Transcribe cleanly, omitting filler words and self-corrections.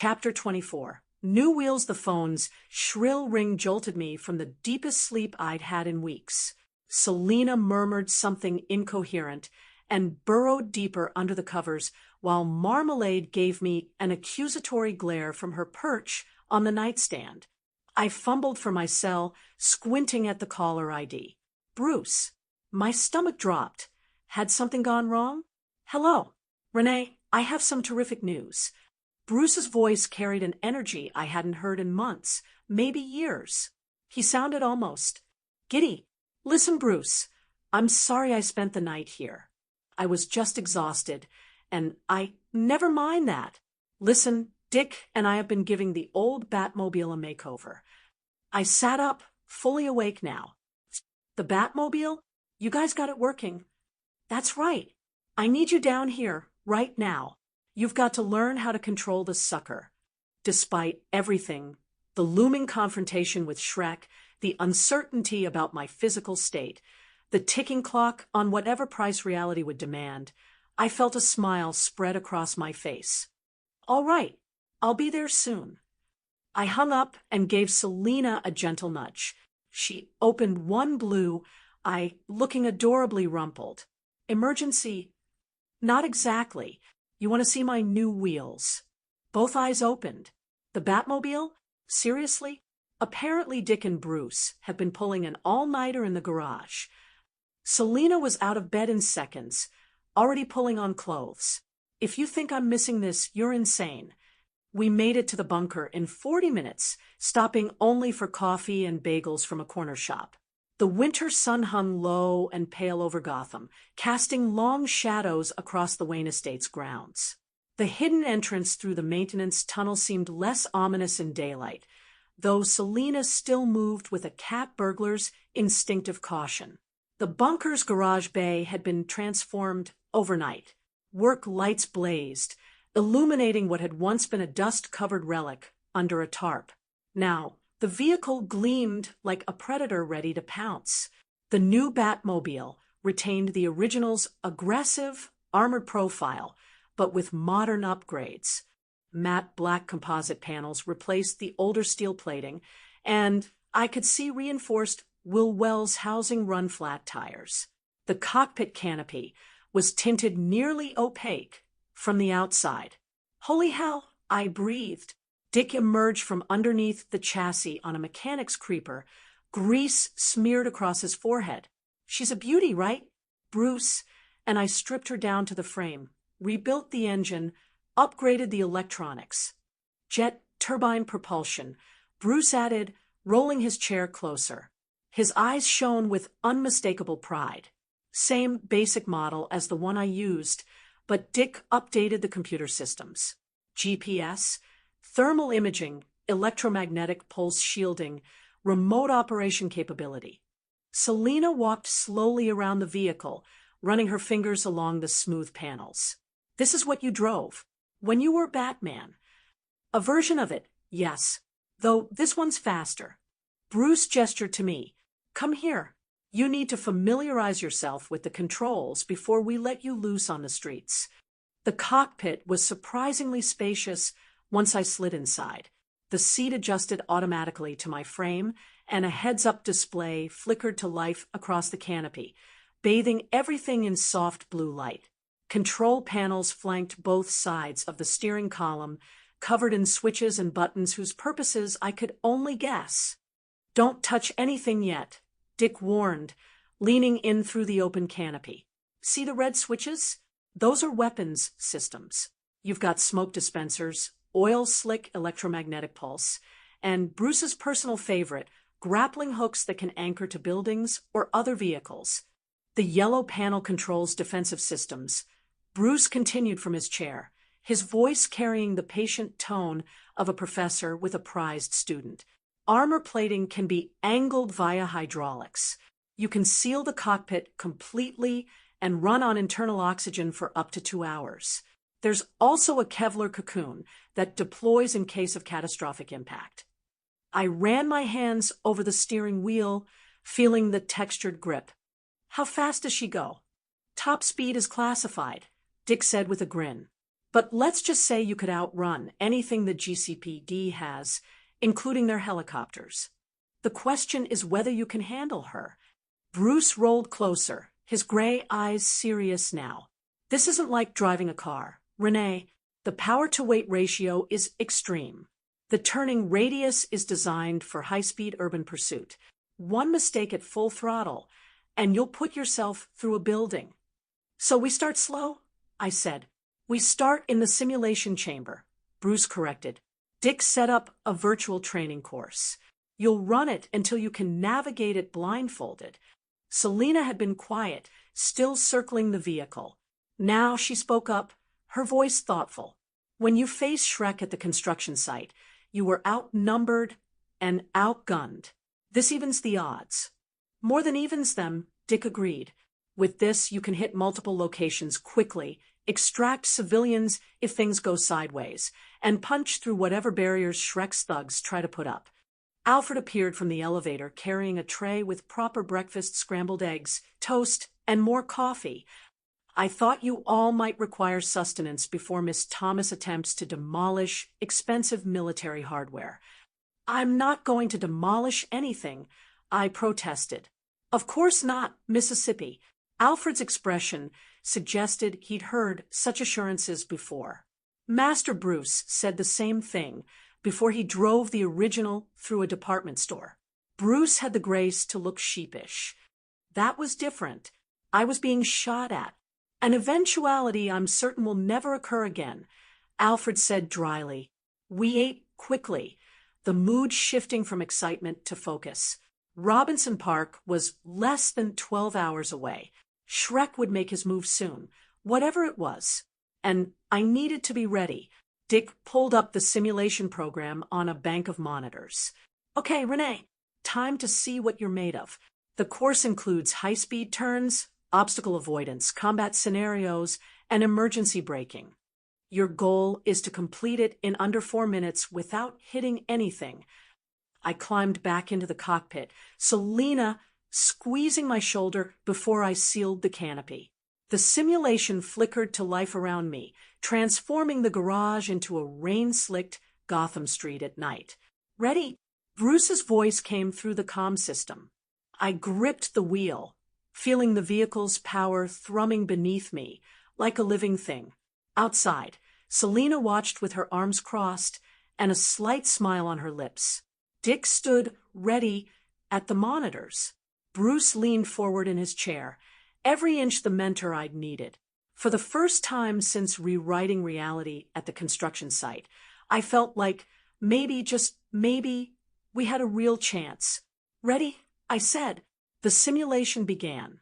Chapter 24. New Wheels. The phone's shrill ring jolted me from the deepest sleep I'd had in weeks. Selina murmured something incoherent and burrowed deeper under the covers while Marmalade gave me an accusatory glare from her perch on the nightstand. I fumbled for my cell, squinting at the caller ID. Bruce. My stomach dropped. Had something gone wrong? Hello. Renee, I have some terrific news. Bruce's voice carried an energy I hadn't heard in months, maybe years. He sounded almost giddy. Listen, Bruce, I'm sorry I spent the night here. I was just exhausted, and never mind that. Listen, Dick and I have been giving the old Batmobile a makeover. I sat up, fully awake now. The Batmobile? You guys got it working. That's right. I need you down here, right now. You've got to learn how to control the sucker. Despite everything, the looming confrontation with Shrek, the uncertainty about my physical state, the ticking clock on whatever price reality would demand, I felt a smile spread across my face. All right, I'll be there soon. I hung up and gave Selina a gentle nudge. She opened one blue eye, looking adorably rumpled. Emergency? Not exactly. You want to see my new wheels? Both eyes opened. The Batmobile? Seriously? Apparently Dick and Bruce have been pulling an all-nighter in the garage. Selina was out of bed in seconds, already pulling on clothes. If you think I'm missing this, you're insane. We made it to the bunker in 40 minutes, stopping only for coffee and bagels from a corner shop. The winter sun hung low and pale over Gotham, casting long shadows across the Wayne Estates grounds. The hidden entrance through the maintenance tunnel seemed less ominous in daylight, though Selina still moved with a cat burglar's instinctive caution. The bunker's garage bay had been transformed overnight. Work lights blazed, illuminating what had once been a dust-covered relic under a tarp. Now, the vehicle gleamed like a predator ready to pounce. The new Batmobile retained the original's aggressive, armored profile, but with modern upgrades. Matte black composite panels replaced the older steel plating, and I could see reinforced Will Wells housing run-flat tires. The cockpit canopy was tinted nearly opaque from the outside. Holy hell, I breathed. Dick emerged from underneath the chassis on a mechanic's creeper, grease smeared across his forehead. She's a beauty, right? Bruce, and I stripped her down to the frame, rebuilt the engine, upgraded the electronics. Jet turbine propulsion, Bruce added, rolling his chair closer. His eyes shone with unmistakable pride. Same basic model as the one I used, but Dick updated the computer systems. GPS, thermal imaging, electromagnetic pulse shielding, remote operation capability. Selina walked slowly around the vehicle, running her fingers along the smooth panels. This is what you drove when you were Batman. A version of it, yes, though this one's faster. Bruce gestured to me. Come here. You need to familiarize yourself with the controls before we let you loose on the streets. The cockpit was surprisingly spacious once I slid inside. The seat adjusted automatically to my frame, and a heads-up display flickered to life across the canopy, bathing everything in soft blue light. Control panels flanked both sides of the steering column, covered in switches and buttons whose purposes I could only guess. Don't touch anything yet, Dick warned, leaning in through the open canopy. See the red switches? Those are weapons systems. You've got smoke dispensers, oil slick electromagnetic pulse, and Bruce's personal favorite, grappling hooks that can anchor to buildings or other vehicles. The yellow panel controls defensive systems. Bruce continued from his chair, his voice carrying the patient tone of a professor with a prized student. Armor plating can be angled via hydraulics. You can seal the cockpit completely and run on internal oxygen for up to 2 hours. There's also a Kevlar cocoon that deploys in case of catastrophic impact. I ran my hands over the steering wheel, feeling the textured grip. How fast does she go? Top speed is classified, Dick said with a grin. But let's just say you could outrun anything the GCPD has, including their helicopters. The question is whether you can handle her. Bruce rolled closer, his gray eyes serious now. This isn't like driving a car. Renee, the power-to-weight ratio is extreme. The turning radius is designed for high-speed urban pursuit. One mistake at full throttle, and you'll put yourself through a building. So we start slow? I said. We start in the simulation chamber, Bruce corrected. Dick set up a virtual training course. You'll run it until you can navigate it blindfolded. Selina had been quiet, still circling the vehicle. Now she spoke up, her voice thoughtful. When you face Shrek at the construction site, you were outnumbered and outgunned. This evens the odds. More than evens them, Dick agreed. With this, you can hit multiple locations quickly, extract civilians if things go sideways, and punch through whatever barriers Shrek's thugs try to put up. Alfred appeared from the elevator carrying a tray with proper breakfast scrambled eggs, toast, and more coffee. I thought you all might require sustenance before Miss Thomas attempts to demolish expensive military hardware. I'm not going to demolish anything, I protested. Of course not, Mississippi. Alfred's expression suggested he'd heard such assurances before. Master Bruce said the same thing before he drove the original through a department store. Bruce had the grace to look sheepish. That was different. I was being shot at. An eventuality I'm certain will never occur again, Alfred said dryly. We ate quickly, the mood shifting from excitement to focus. Robinson Park was less than 12 hours away. Shrek would make his move soon, whatever it was. And I needed to be ready. Dick pulled up the simulation program on a bank of monitors. Okay, Renee, time to see what you're made of. The course includes high-speed turns, obstacle avoidance, combat scenarios, and emergency braking. Your goal is to complete it in under 4 minutes without hitting anything. I climbed back into the cockpit, Selina squeezing my shoulder before I sealed the canopy. The simulation flickered to life around me, transforming the garage into a rain-slicked Gotham Street at night. Ready? Bruce's voice came through the comm system. I gripped the wheel, feeling the vehicle's power thrumming beneath me like a living thing. Outside, Selina watched with her arms crossed and a slight smile on her lips. Dick stood ready at the monitors. Bruce leaned forward in his chair, every inch the mentor I'd needed. For the first time since rewriting reality at the construction site, I felt like maybe, just maybe, we had a real chance. Ready? I said. The simulation began.